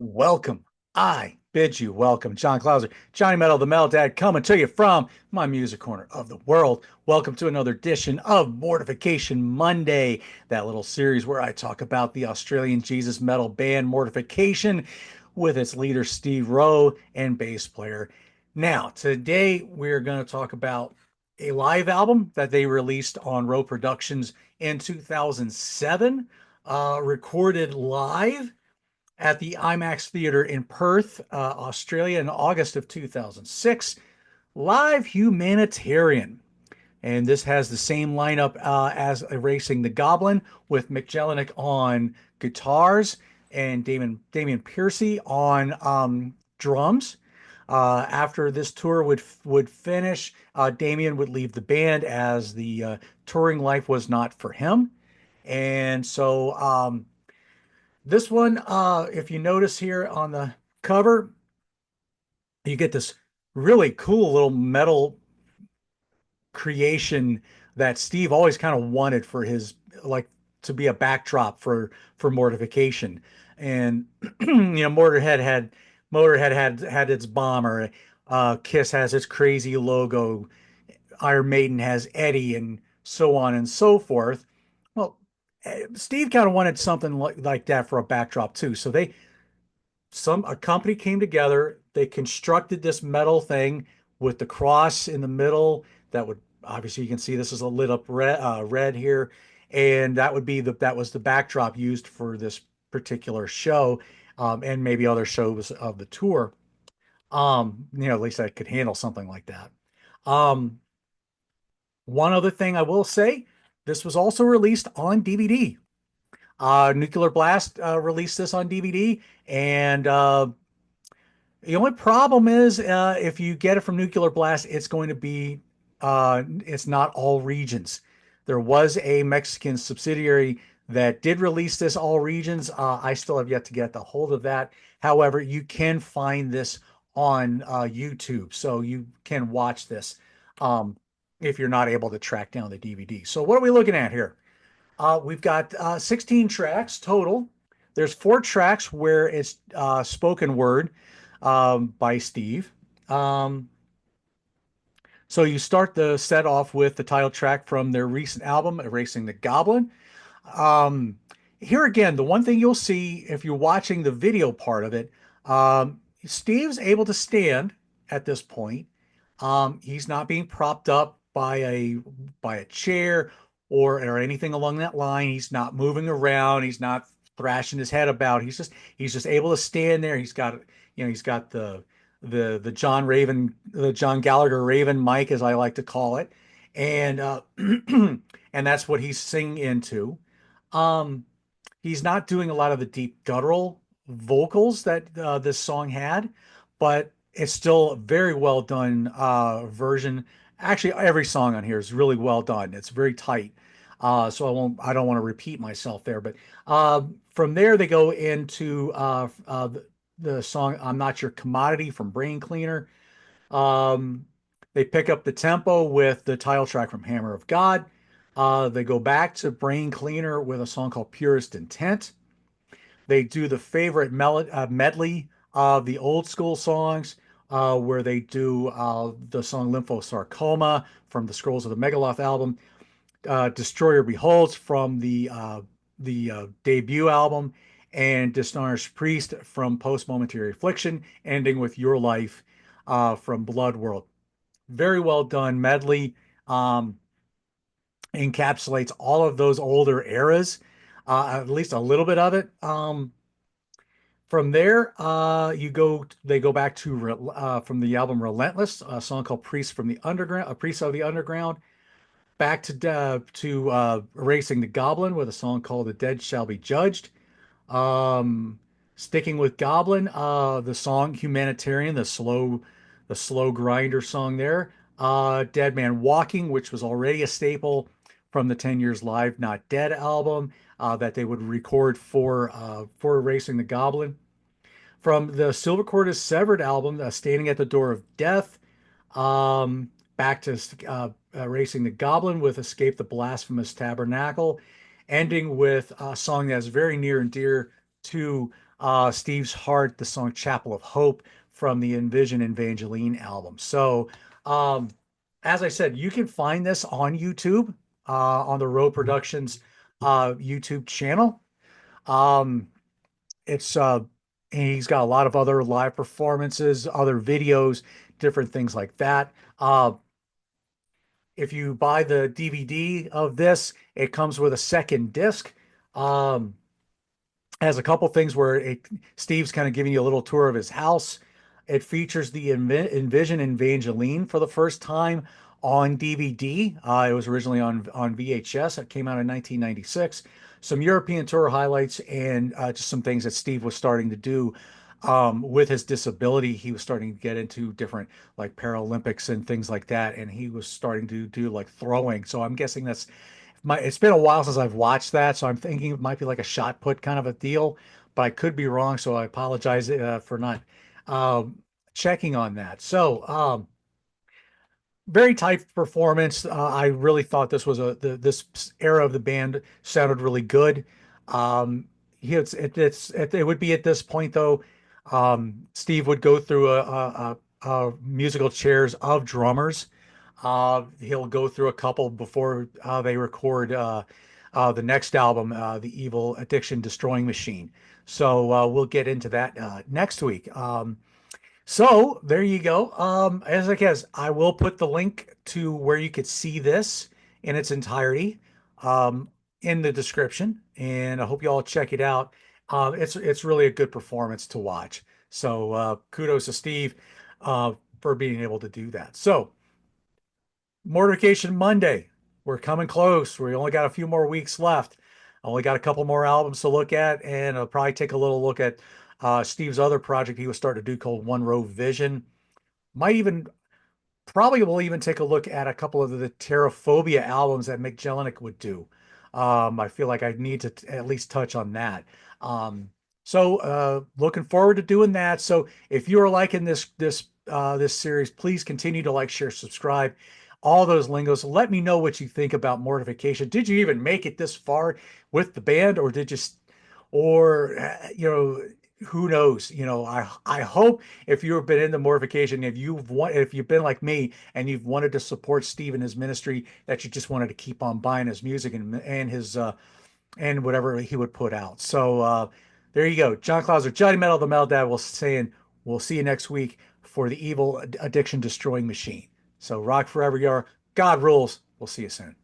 Welcome. I bid you welcome. John Clauser, Johnny Metal, the Metal Dad, coming to you from my music corner of the world. Welcome to another edition of Mortification Monday, that little series where I talk about the Australian Jesus metal band Mortification with its leader Steve Rowe and bass player. Now, today we're going to talk about a live album that they released on Rowe Productions in 2007, recorded live at the IMAX Theater in Perth, Australia, in August of 2006. Live Humanitarian. And this has the same lineup as Erasing the Goblin, with Mick Jelinek on guitars and Damian Piercy on drums. After this tour would finish, Damian would leave the band as the touring life was not for him. And so this one, if you notice here on the cover, you get this really cool little metal creation that Steve always kind of wanted for his, like, to be a backdrop for Mortification. And Motorhead had its bomber. Kiss has its crazy logo. Iron Maiden has Eddie, and so on and so forth. Well, Steve kind of wanted something like that for a backdrop too. So a company came together. They constructed this metal thing with the cross in the middle. That would obviously, you can see this is a lit up red here, and that was the backdrop used for this particular show, and maybe other shows of the tour. At least I could handle something like that. Um, One other thing I will say, this was also released on DVD. Nuclear Blast released this on DVD, and the only problem is if you get it from Nuclear Blast, it's not all regions. There was a Mexican subsidiary that did release this all regions. I still have yet to get the hold of that. However, you can find this on YouTube, so you can watch this um, if you're not able to track down the DVD. So what are we looking at here? We've got 16 tracks total. There's 4 tracks where it's spoken word by Steve. Um, so you start the set off with the title track from their recent album, Erasing the Goblin. Um, Here again, the one thing you'll see if you're watching the video part of it, Steve's able to stand at this point. He's not being propped up by a chair or anything along that line. He's not moving around. He's not thrashing his head about. He's just able to stand there. He's got the John Gallagher Raven mic, as I like to call it, and and that's what he's singing into. Um, he's not doing a lot of the deep guttural vocals that this song had, but it's still a very well done version. Actually, every song on here is really well done. It's very tight. So I don't want to repeat myself there, but from there they go into the song "I'm Not Your Commodity" from Brain Cleaner. Um, they pick up the tempo with the title track from Hammer of God. They go back to Brain Cleaner with a song called Purest Intent. They do the favorite medley of the old school songs, where they do the song Lymphosarcoma from the Scrolls of the Megaloth album, Destroyer Beholds from the debut album, and Dishonored Priest from Post Momentary Affliction, ending with Your Life from Blood World. Very well done medley. Um, Encapsulates all of those older eras, at least a little bit of it. From there, they go back to from the album Relentless, a song called Priest from the Underground, a Priest of the Underground. Back to Erasing the Goblin with a song called The Dead Shall Be Judged. Um, Sticking with Goblin, the song Humanitarian, the slow grinder song there. Dead Man Walking, which was already a staple from the 10 Years Live Not Dead album, that they would record for Erasing the Goblin. From the Silver Cord is Severed album, Standing at the Door of Death, back to Erasing the Goblin with Escape the Blasphemous Tabernacle, ending with a song that's very near and dear to Steve's Heart, the song Chapel of Hope from the Envision Evangeline album. So, um, as I said, you can find this on YouTube, on the Row Productions YouTube channel. Um, it's and he's got a lot of other live performances, other videos, different things like that. If you buy the DVD of this, it comes with a second disc. Um, has a couple things where Steve's kind of giving you a little tour of his house. It features the Envision Evangeline for the first time on DVD. It was originally on VHS. It came out in 1996. Some European tour highlights and just some things that Steve was starting to do with his disability. He was starting to get into different like Paralympics and things like that, and he was starting to do like throwing. So I'm guessing it's been a while since I've watched that, so I'm thinking it might be like a shot put kind of a deal, but I could be wrong. So I apologize for not um, checking on that. So very tight performance. I really thought this era of the band sounded really good. It would be at this point though. Steve would go through a musical chairs of drummers. He'll go through a couple before they record the next album, The Evil Addiction Destroying Machine. So we'll get into that next week. So there you go. As I guess, I will put the link to where you could see this in its entirety um, in the description, and I hope you all check it out. It's really a good performance to watch. So kudos to Steve for being able to do that. So Mortification Monday, we're coming close. We only got a few more weeks left. Only got a couple more albums to look at, and I'll probably take a little look at Steve's other project he was starting to do called One Row Vision. Might even Probably will even take a look at a couple of the Terraphobia albums that Mick Jelinek would do. I feel like I need to at least touch on that. Um, Looking forward to doing that. So if you are liking this series, please continue to like, share, subscribe, all those lingos. Let me know what you think about Mortification. Did you even make it this far with the band, or did you, or who knows? I hope if you've been into Mortification, if you've been like me and you've wanted to support Steve and his ministry, that you just wanted to keep on buying his music and his and whatever he would put out. So there you go. John Clauser, Johnny Metal, the Metal Dad, will saying we'll see you next week for the Evil Addiction Destroying Machine. So rock forever, you are. God rules. We'll see you soon.